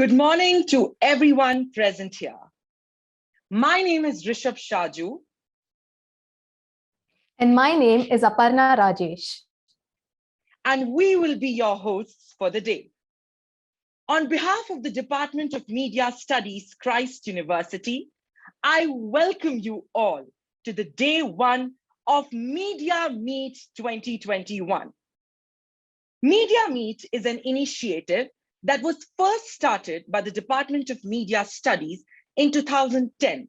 Good morning to everyone present here. My name is Rishabh Shaju. And my name is Aparna Rajesh. And we will be your hosts for the day. On behalf of the Department of Media Studies, Christ University, I welcome you all to the day one of Media Meet 2021. Media Meet is an initiative that was first started by the Department of Media Studies in 2010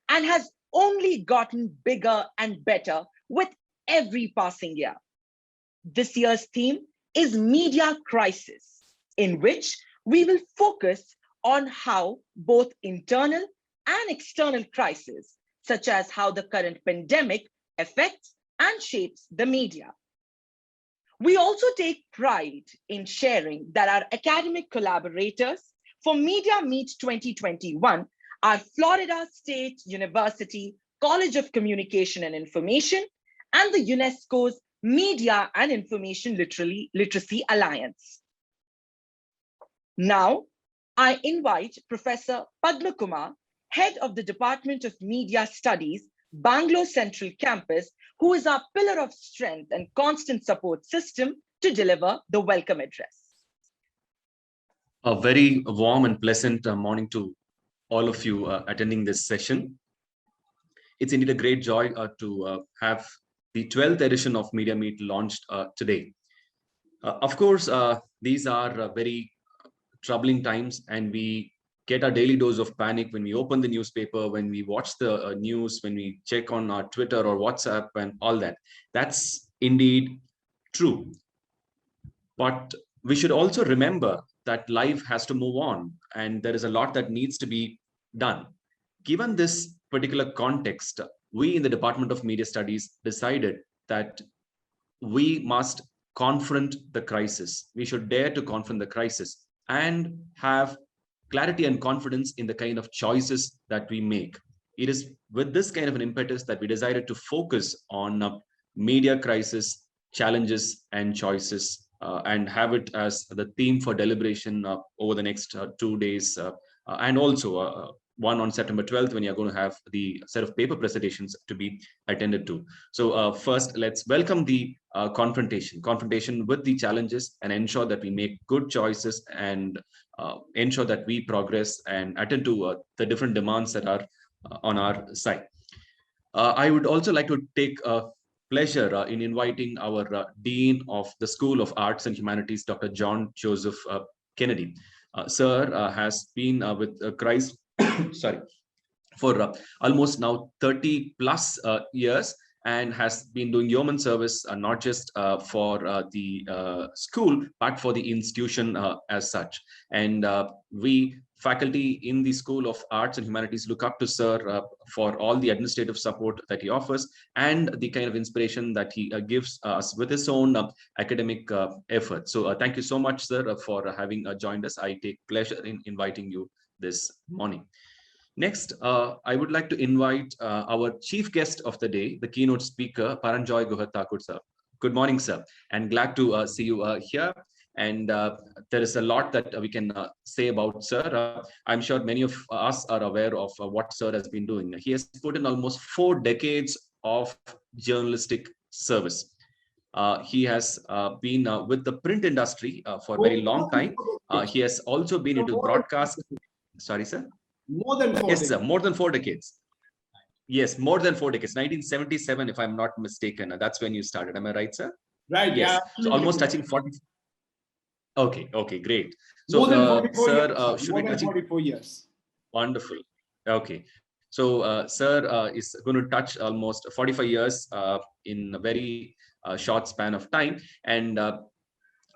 and has only gotten bigger and better with every passing year. This year's theme is Media Crisis, in which we will focus on how both internal and external crises, such as how the current pandemic affects and shapes the media. We also take pride in sharing that our academic collaborators for Media Meet 2021 are Florida State University College of Communication and Information and the UNESCO's Media and Information Literacy Alliance. Now, I invite Professor Padma Kumar, Head of the Department of Media Studies, Bangalore Central Campus, who is our pillar of strength and constant support system, to deliver the welcome address. A very warm and pleasant morning to all of you attending this session. It's indeed a great joy to have the 12th edition of Media Meet launched today. Of course, these are very troubling times, and we get a daily dose of panic when we open the newspaper, when we watch the news, when we check on our Twitter or WhatsApp and all that. That's indeed true. But we should also remember that life has to move on, and there is a lot that needs to be done. Given this particular context, we in the Department of Media Studies decided that we must confront the crisis. We should dare to confront the crisis and have clarity and confidence in the kind of choices that we make. It is with this kind of an impetus that we decided to focus on media crisis, challenges, and choices, and have it as the theme for deliberation over the next 2 days, and also one on September 12th, when you're going to have the set of paper presentations to be attended to. So first, let's welcome the confrontation with the challenges and ensure that we make good choices and ensure that we progress and attend to the different demands that are on our side. I would also like to take pleasure in inviting our Dean of the School of Arts and Humanities, Dr. John Joseph Kennedy. Sir has been with Christ for almost now 30 plus years, and has been doing yeoman service not just for the school, but for the institution as such. And we faculty in the School of Arts and Humanities look up to Sir for all the administrative support that he offers and the kind of inspiration that he gives us with his own academic effort. So thank you so much, Sir, for having joined us. I take pleasure in inviting you this morning. Next, I would like to invite our chief guest of the day, the keynote speaker, Paranjoy Guha Thakurta. Good morning, sir, and glad to see you here. And there is a lot that we can say about Sir. I'm sure many of us are aware of what Sir has been doing. He has put in almost 4 decades of journalistic service. He has been with the print industry for a very long time. He has also been into broadcast. Sorry, sir? More than 4 yes, decades. Sir, more than 4 decades. Yes, more than 4 decades. 1977, if I'm not mistaken. That's when you started. Am I right, sir? Right. Yes. Yeah, so almost touching 40. Okay, great. So, more than 44 sir, years. More than 44 years. Wonderful. Okay. So, Sir is going to touch almost 45 years in a very short span of time. And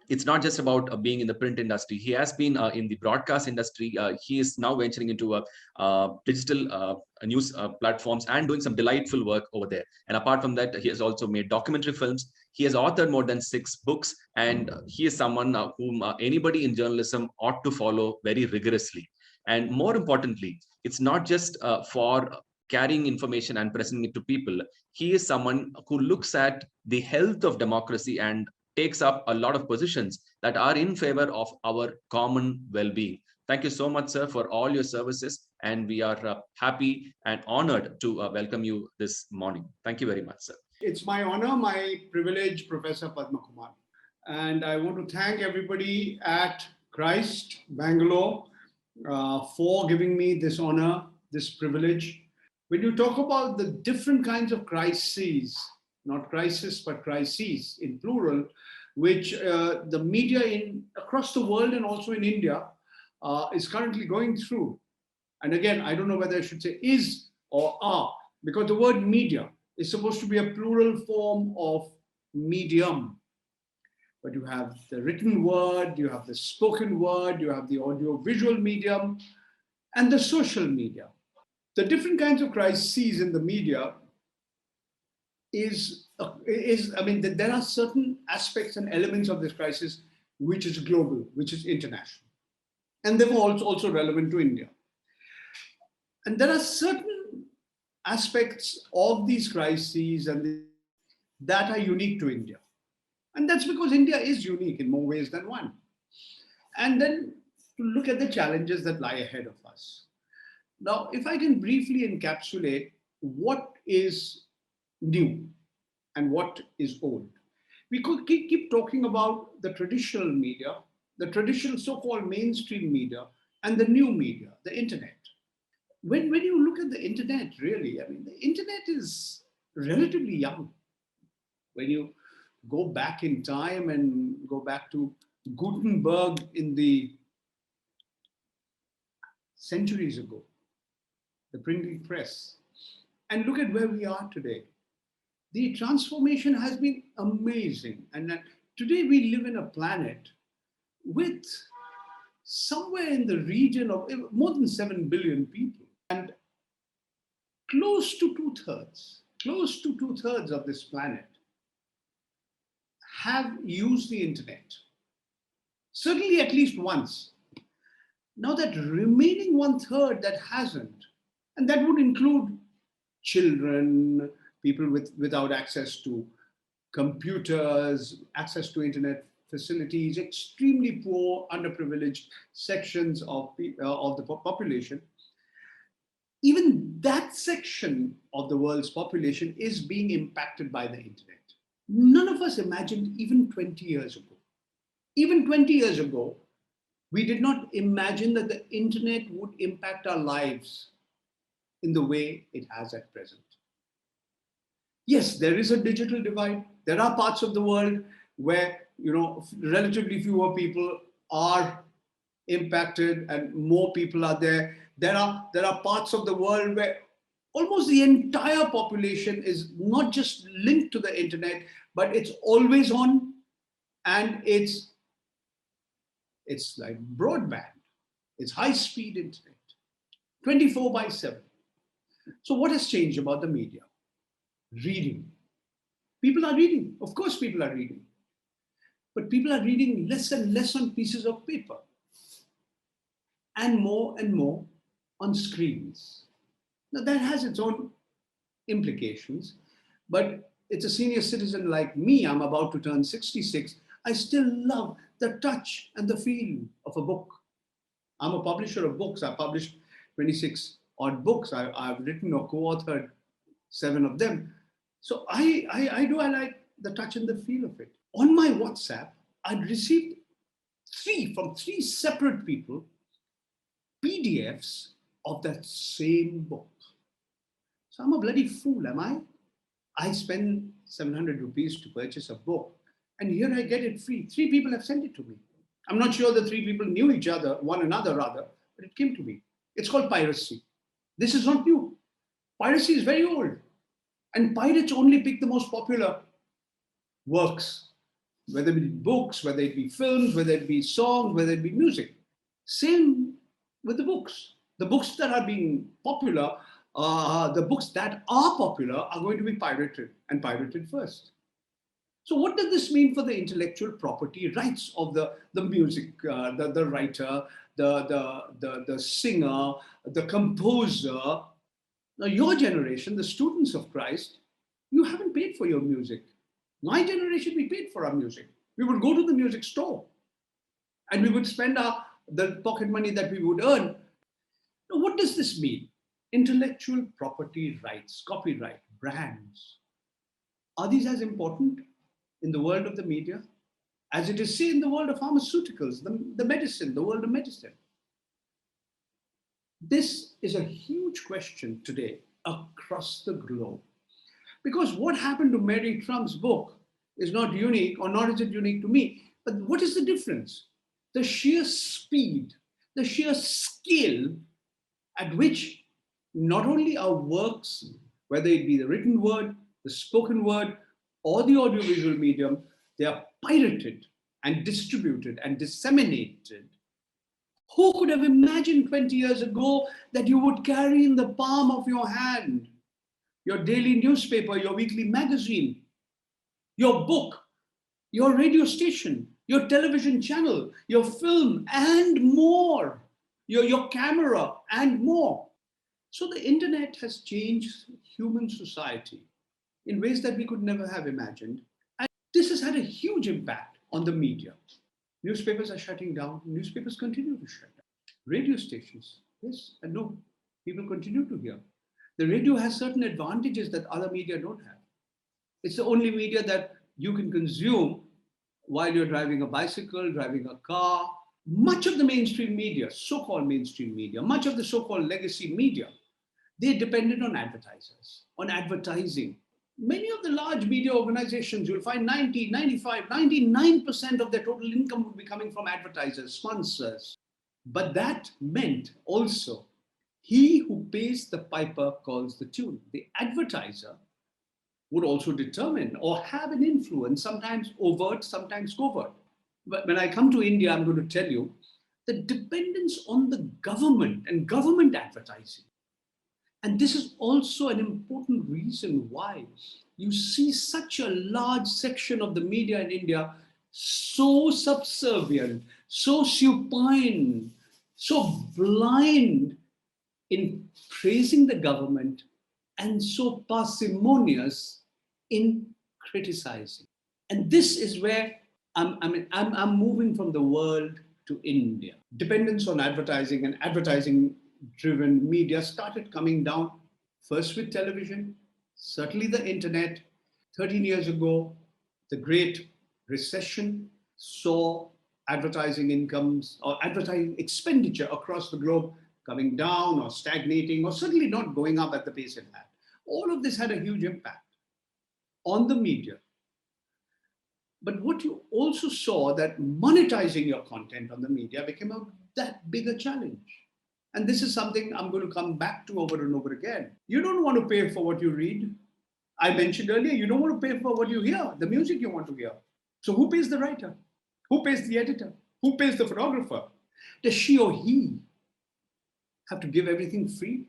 it's not just about being in the print industry. He has been in the broadcast industry. He is now venturing into digital news platforms and doing some delightful work over there. And apart from that, he has also made documentary films. He has authored more than 6 books, and he is someone whom anybody in journalism ought to follow very rigorously. And more importantly, it's not just for carrying information and presenting it to people. He is someone who looks at the health of democracy and takes up a lot of positions that are in favor of our common well-being. Thank you so much, sir, for all your services. And we are happy and honored to welcome you this morning. Thank you very much, sir. It's my honor, my privilege, Professor Padma Kumar. And I want to thank everybody at Christ, Bangalore, for giving me this honor, this privilege. When you talk about the different kinds of crises, not crisis, but crises in plural, which the media across the world and also in India is currently going through. And again, I don't know whether I should say is or are, because the word media is supposed to be a plural form of medium. But you have the written word, you have the spoken word, you have the audio-visual medium, and the social media. The different kinds of crises in the media there are certain aspects and elements of this crisis which is global, which is international. And they were also relevant to India. And there are certain aspects of these crises that are unique to India. And that's because India is unique in more ways than one. And then to look at the challenges that lie ahead of us. Now, if I can briefly encapsulate what is new and what is old. We could keep talking about the traditional media, the traditional so-called mainstream media, and the new media, the internet. When you look at the internet, really, the internet is relatively young. When you go back in time and go back to Gutenberg in the centuries ago, the printing press, and look at where we are today. The transformation has been amazing. And today we live in a planet with somewhere in the region of more than 7 billion people. And close to two-thirds of this planet have used the internet. Certainly at least once. Now that remaining 1/3 that hasn't, and that would include children, people without access to computers, access to internet facilities, extremely poor, underprivileged sections of the population. Even that section of the world's population is being impacted by the internet. None of us imagined even 20 years ago. Even 20 years ago, we did not imagine that the internet would impact our lives in the way it has at present. Yes, there is a digital divide. There are parts of the world where, relatively fewer people are impacted and more people are there. There are parts of the world where almost the entire population is not just linked to the internet, but it's always on, and it's like broadband. It's high-speed internet, 24/7. So what has changed about the media? Reading. People are reading. Of course, people are reading. But people are reading less and less on pieces of paper and more on screens. Now, that has its own implications, but it's a senior citizen like me. I'm about to turn 66. I still love the touch and the feel of a book. I'm a publisher of books. I published 26 odd books. I've written or co-authored 7 of them. So I like the touch and the feel of it. On my WhatsApp, I'd received from three separate people, PDFs of that same book. So I'm a bloody fool, am I? I spend 700 rupees to purchase a book, and here I get it free. 3 people have sent it to me. I'm not sure the 3 people knew each other, one another rather, but it came to me. It's called piracy. This is not new. Piracy is very old. And pirates only pick the most popular works, whether it be books, whether it be films, whether it be songs, whether it be music. Same with the books. The books that are being popular, the books that are popular are going to be pirated, and pirated first. So what does this mean for the intellectual property rights of the music, the writer, the singer, the composer? Now, your generation, the students of Christ, you haven't paid for your music. My generation, we paid for our music. We would go to the music store and we would spend the pocket money that we would earn. Now, what does this mean? Intellectual property rights, copyright, brands. Are these as important in the world of the media as it is, say, in the world of pharmaceuticals, the medicine, the world of medicine? This is a huge question today across the globe. Because what happened to Mary Trump's book is not unique, or nor is it unique to me. But what is the difference? The sheer speed, the sheer skill at which not only our works, whether it be the written word, the spoken word, or the audiovisual medium, they are pirated and distributed and disseminated. Who could have imagined 20 years ago that you would carry in the palm of your hand your daily newspaper, your weekly magazine, your book, your radio station, your television channel, your film, and more, your camera, and more? So the internet has changed human society in ways that we could never have imagined. And this has had a huge impact on the media. Newspapers are shutting down. Newspapers continue to shut down. Radio stations, yes and no. People continue to hear. The radio has certain advantages that other media don't have. It's the only media that you can consume while you're driving a bicycle, driving a car. Much of the mainstream media, so-called mainstream media, much of the so-called legacy media, they depended on advertisers, on advertising. Many of the large media organizations, you'll find 90, 95, 99% of their total income would be coming from advertisers, sponsors. But that meant also, he who pays the piper calls the tune. The advertiser would also determine or have an influence, sometimes overt, sometimes covert. But when I come to India, I'm going to tell you the dependence on the government and government advertising. And this is also an important reason why you see such a large section of the media in India so subservient, so supine, so blind in praising the government and so parsimonious in criticizing. And this is where I'm moving from the world to India. Dependence on advertising and advertising-driven media started coming down, first with television, certainly the internet. 13 years ago, the Great Recession saw advertising incomes or advertising expenditure across the globe coming down or stagnating or certainly not going up at the pace it had. All of this had a huge impact on the media. But what you also saw that monetizing your content on the media became that bigger challenge. And this is something I'm going to come back to over and over again. You don't want to pay for what you read. I mentioned earlier, you don't want to pay for what you hear, the music you want to hear. So who pays the writer? Who pays the editor? Who pays the photographer? Does she or he have to give everything free?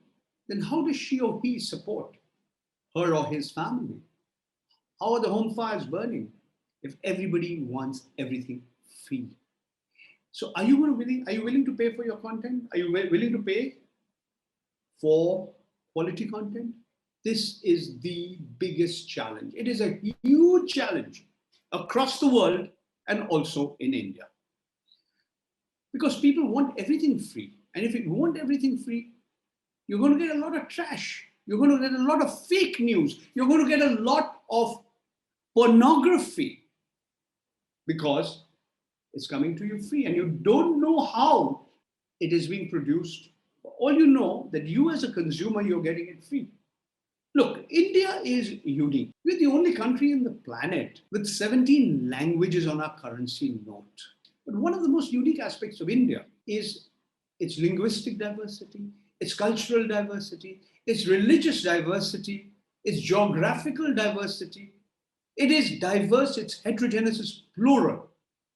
Then how does she or he support her or his family? How are the home fires burning if everybody wants everything free? So are you willing to pay for your content? Are you willing to pay for quality content? This is the biggest challenge. It is a huge challenge across the world and also in India. Because people want everything free. And if you want everything free, you're going to get a lot of trash. You're going to get a lot of fake news. You're going to get a lot of pornography because it's coming to you free and you don't know how it is being produced. All you know that you as a consumer, you're getting it free. Look, India is unique. We're the only country in the planet with 17 languages on our currency note. But one of the most unique aspects of India is its linguistic diversity, its cultural diversity, its religious diversity, its geographical diversity. It is diverse, its heterogeneous is plural.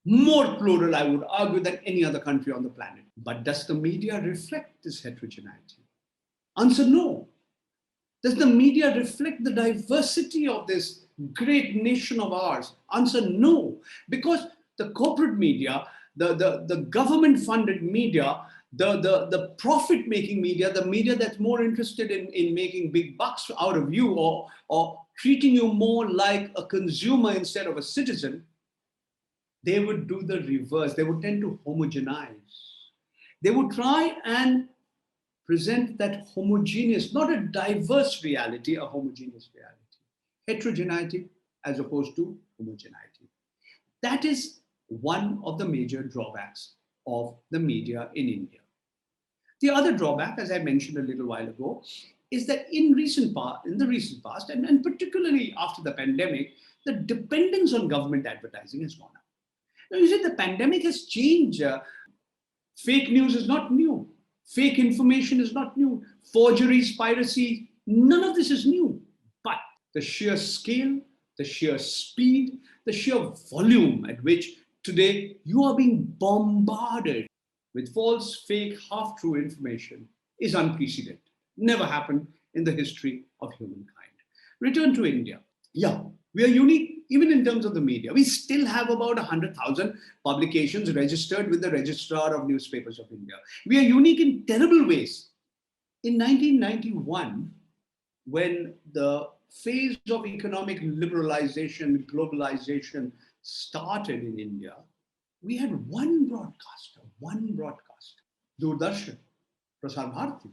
More plural, I would argue, than any other country on the planet. But does the media reflect this heterogeneity? Answer no. Does the media reflect the diversity of this great nation of ours? Answer no. Because the corporate media, the government-funded media, the profit-making media, the media that's more interested in making big bucks out of you or treating you more like a consumer instead of a citizen, they would do the reverse. They would tend to homogenize. They would try and present that homogeneous, not a diverse reality, a homogeneous reality. Heterogeneity as opposed to homogeneity. That is one of the major drawbacks of the media in India. The other drawback, as I mentioned a little while ago, is that in the recent past, and particularly after the pandemic, the dependence on government advertising has gone up. Now, you see, the pandemic has changed. Fake news is not new. Fake information is not new. Forgeries, piracy, none of this is new. But the sheer scale, the sheer speed, the sheer volume at which today you are being bombarded with false, fake, half-true information is unprecedented. Never happened in the history of humankind. Return to India. Yeah, we are unique even in terms of the media. We still have about 100,000 publications registered with the Registrar of Newspapers of India. We are unique in terrible ways. In 1991, when the phase of economic liberalization, globalization started in India, we had one broadcaster, Doordarshan, Prasar Bharati.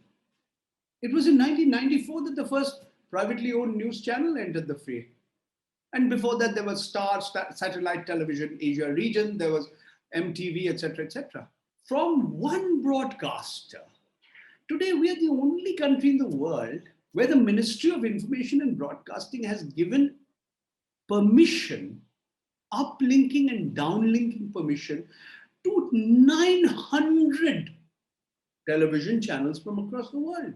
It was in 1994 that the first privately owned news channel entered the fray. And before that, there was Star, satellite television, Asia region, there was MTV, etc., etc. From one broadcaster, today we are the only country in the world where the Ministry of Information and Broadcasting has given permission, uplinking and downlinking permission to 900 television channels from across the world.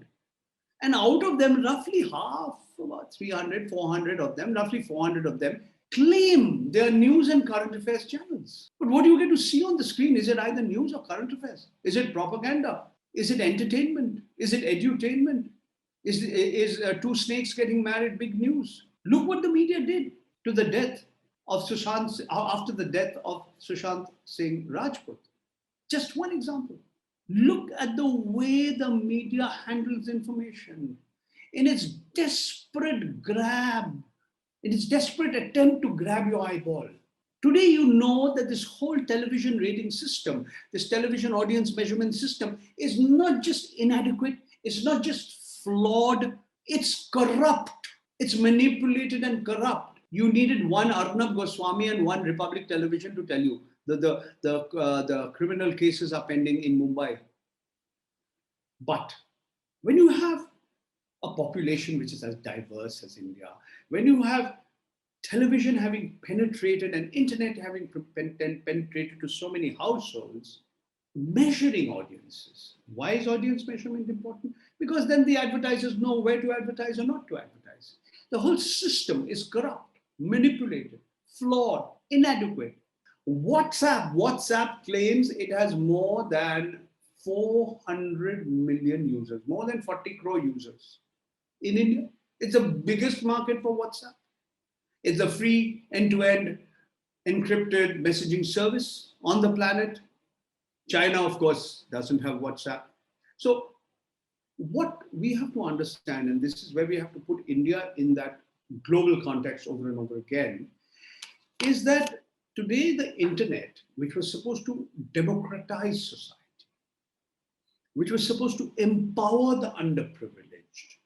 And out of them, roughly half, about 300, 400 of them, roughly 400 of them claim they are news and current affairs channels. But what do you get to see on the screen? Is it either news or current affairs? Is it propaganda? Is it entertainment? Is it edutainment? Is two snakes getting married big news? Look what the media did to the death of Sushant, after the death of Sushant Singh Rajput. Just one example. Look at the way the media handles information in its desperate grab, in its desperate attempt to grab your eyeball. Today, you know that this whole television rating system, this television audience measurement system is not just inadequate, it's not just flawed, it's corrupt, it's manipulated and corrupt. You needed one Arnab Goswami and one Republic Television to tell you the criminal cases are pending in Mumbai. But when you have a population which is as diverse as India, when you have television having penetrated and internet having penetrated to so many households, measuring audiences. Why is audience measurement important? Because then the advertisers know where to advertise or not to advertise. The whole system is corrupt, manipulated, flawed, inadequate. WhatsApp claims it has more than 400 million users, more than 40 crore users in India. It's the biggest market for WhatsApp. It's a free end-to-end encrypted messaging service on the planet. China, of course, doesn't have WhatsApp. So what we have to understand, and this is where we have to put India in that global context over and over again, is that today the internet, which was supposed to democratize society, which was supposed to empower the underprivileged,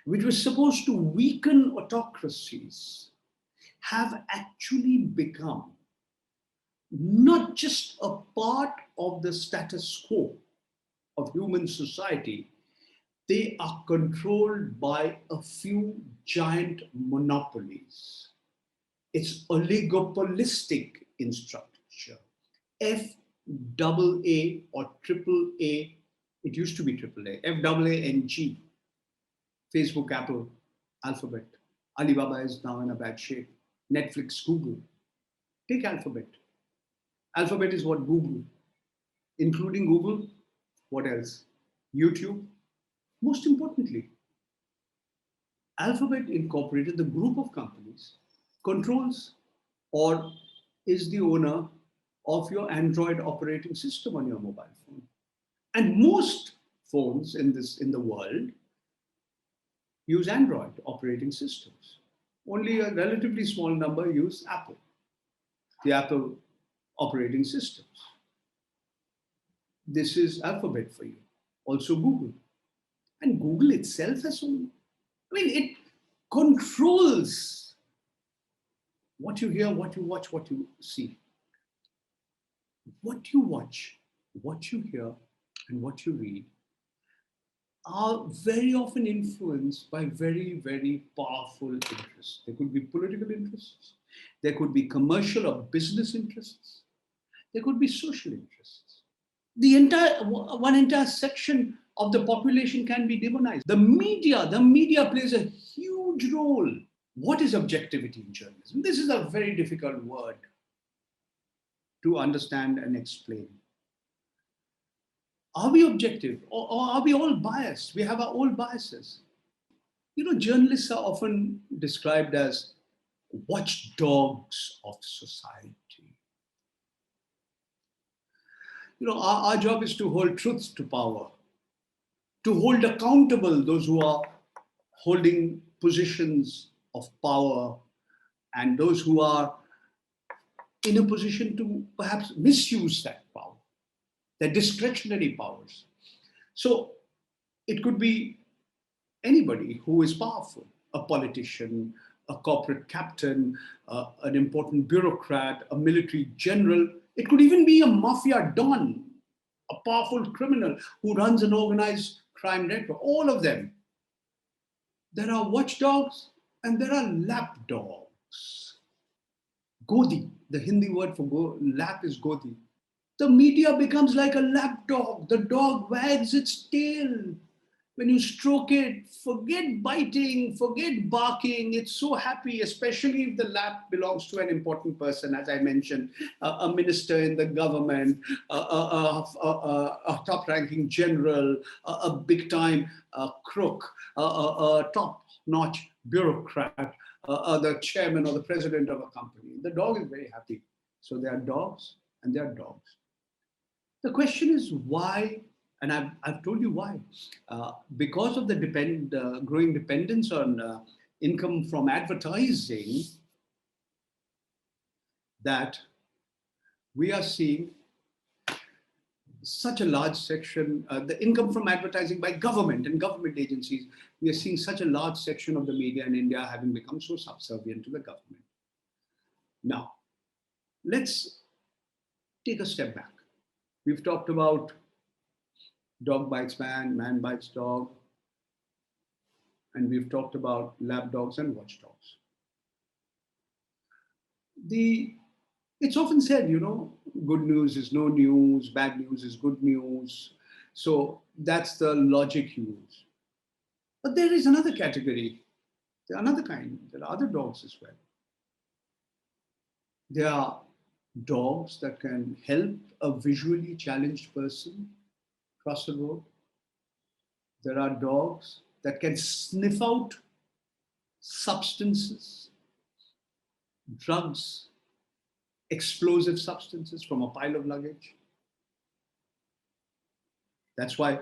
which was supposed to weaken autocracies, have actually become not just a part of the status quo of human society, they are controlled by a few giant monopolies. It's oligopolistic in structure. FAA or AAA, it used to be AAA, FAA and G, Facebook, Apple, Alphabet. Alibaba is now in a bad shape. Netflix, Google. Take Alphabet. Alphabet is what Google. Including Google, what else? YouTube. Most importantly, Alphabet Incorporated, the group of companies, controls or is the owner of your Android operating system on your mobile phone. And most phones in the world use Android operating systems. Only a relatively small number use Apple, the Apple operating systems. This is alphabet for you. Also Google. And Google itself has some, it controls what you hear, what you watch, what you see. What you watch, what you hear, and what you read are very often influenced by very, very powerful interests. There could be political interests. There could be commercial or business interests. There could be social interests. One entire section of the population can be demonized. The media plays a huge role. What is objectivity in journalism? This is a very difficult word to understand and explain. Are we objective or are we all biased? We have our own biases. Journalists are often described as watchdogs of society. Our job is to hold truths to power, to hold accountable those who are holding positions of power and those who are in a position to perhaps misuse that power, their discretionary powers. So it could be anybody who is powerful, a politician, a corporate captain, an important bureaucrat, a military general. It could even be a mafia don, a powerful criminal who runs an organized crime network, all of them. There are watchdogs and there are lapdogs. Godi, the Hindi word for lap is godi. The media becomes like a lapdog. The dog wags its tail. When you stroke it, forget biting, forget barking. It's so happy, especially if the lap belongs to an important person, as I mentioned, a minister in the government, a top-ranking general, a big-time crook, a top-notch bureaucrat, the chairman or the president of a company. The dog is very happy. So there are dogs and there are dogs. The question is why, and I've told you why. Because of the growing dependence on income from advertising, that we are seeing such a large section, the income from advertising by government and government agencies, we are seeing such a large section of the media in India having become so subservient to the government. Now, let's take a step back. We've talked about dog bites man, man bites dog, and we've talked about lapdogs and watchdogs. It's often said, good news is no news, bad news is good news. So that's the logic used. But there is another category. There are another kind. There are other dogs as well. There are dogs that can help a visually challenged person cross the road. There are dogs that can sniff out substances, drugs, explosive substances from a pile of luggage. That's why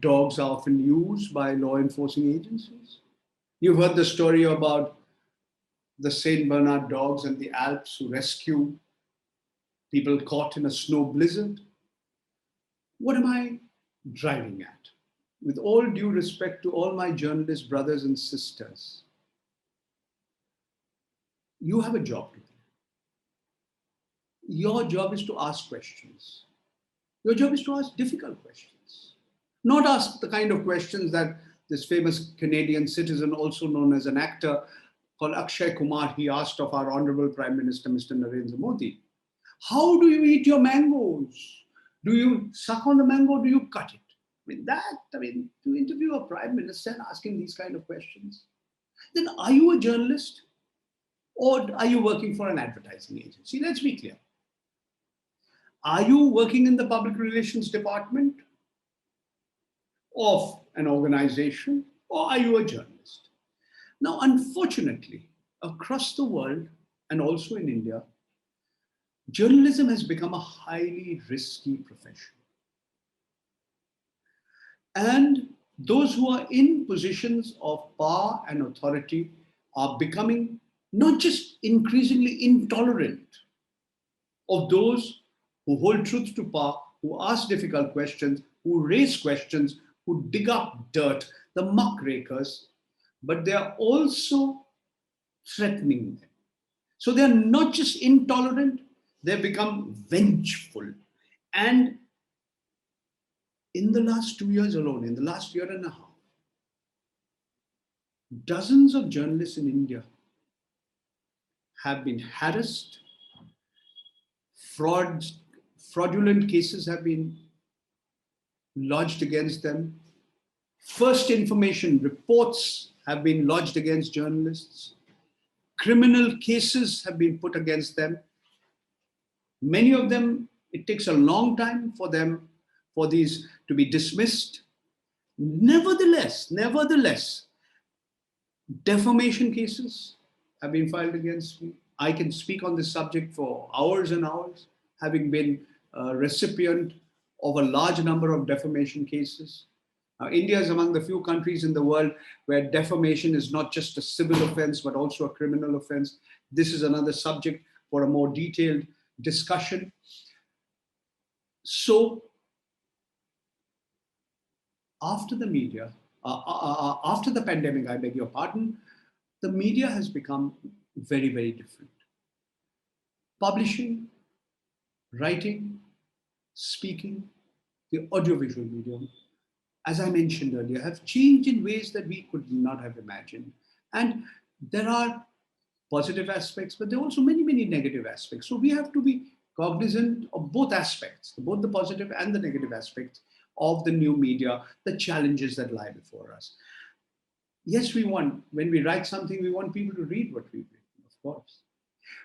dogs are often used by law enforcing agencies. You've heard the story about the Saint Bernard dogs in the Alps who rescue people caught in a snow blizzard. What am I driving at? With all due respect to all my journalist brothers and sisters, you have a job to do. Your job is to ask questions. Your job is to ask difficult questions. Not ask the kind of questions that this famous Canadian citizen, also known as an actor, called Akshay Kumar, he asked of our Honorable Prime Minister, Mr. Narendra Modi. How do you eat your mangoes? Do you suck on the mango? Do you cut it? To interview a prime minister and ask him these kind of questions, then are you a journalist or are you working for an advertising agency? Let's be clear. Are you working in the public relations department of an organization or are you a journalist? Now, unfortunately, across the world and also in India, journalism has become a highly risky profession. And those who are in positions of power and authority are becoming not just increasingly intolerant of those who hold truth to power, who ask difficult questions, who raise questions, who dig up dirt, the muckrakers, but they are also threatening them. So they are not just intolerant, they become vengeful. And in the last 2 years alone, in the last year and a half, dozens of journalists in India have been harassed, fraudulent cases have been lodged against them, first information reports have been lodged against journalists, criminal cases have been put against them. Many of them, it takes a long time for these to be dismissed. Nevertheless, defamation cases have been filed against me. I can speak on this subject for hours and hours, having been a recipient of a large number of defamation cases. Now, India is among the few countries in the world where defamation is not just a civil offense, but also a criminal offense. This is another subject for a more detailed discussion. So, after the media, after the pandemic, I beg your pardon, the media has become very, very different. Publishing, writing, speaking, the audiovisual medium, as I mentioned earlier, have changed in ways that we could not have imagined. And there are positive aspects, but there are also many, many negative aspects. So we have to be cognizant of both aspects, both the positive and the negative aspects of the new media, the challenges that lie before us. Yes, when we write something, we want people to read what we've written, of course.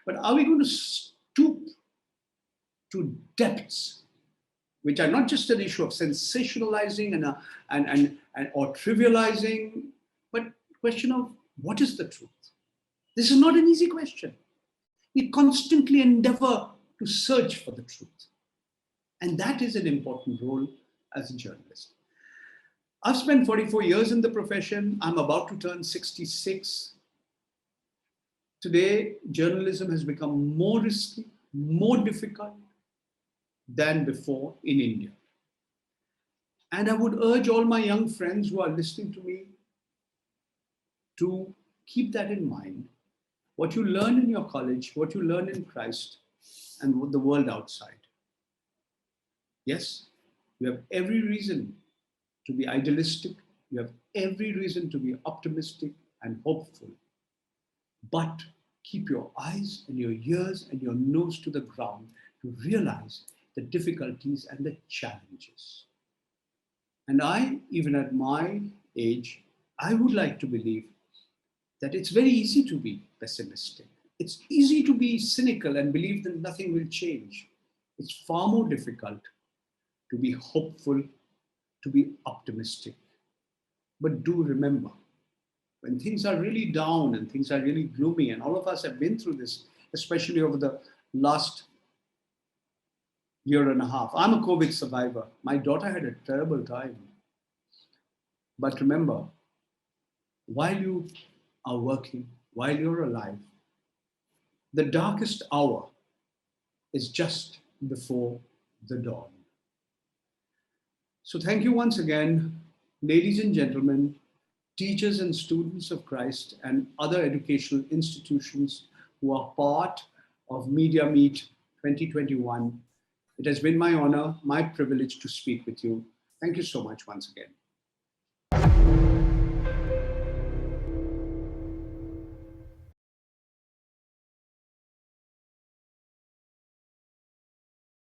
But are we going to stoop to depths which are not just an issue of sensationalizing or trivializing, but question of what is the truth? This is not an easy question. We constantly endeavor to search for the truth. And that is an important role as a journalist. I've spent 44 years in the profession. I'm about to turn 66. Today, journalism has become more risky, more difficult than before in India. And I would urge all my young friends who are listening to me to keep that in mind. What you learn in your college, what you learn in Christ, and the world outside. Yes, you have every reason to be idealistic. You have every reason to be optimistic and hopeful. But keep your eyes and your ears and your nose to the ground to realize the difficulties and the challenges. And I, even at my age, I would like to believe that it's very easy to be pessimistic. It's easy to be cynical and believe that nothing will change. It's far more difficult to be hopeful, to be optimistic. But do remember, when things are really down and things are really gloomy, and all of us have been through this, especially over the last year and a half. I'm a COVID survivor. My daughter had a terrible time. But remember, while you are working, while you're alive, the darkest hour is just before the dawn. So thank you once again, ladies and gentlemen, teachers and students of Christ and other educational institutions who are part of Media Meet 2021. It has been my honor, my privilege to speak with you. Thank you so much once again.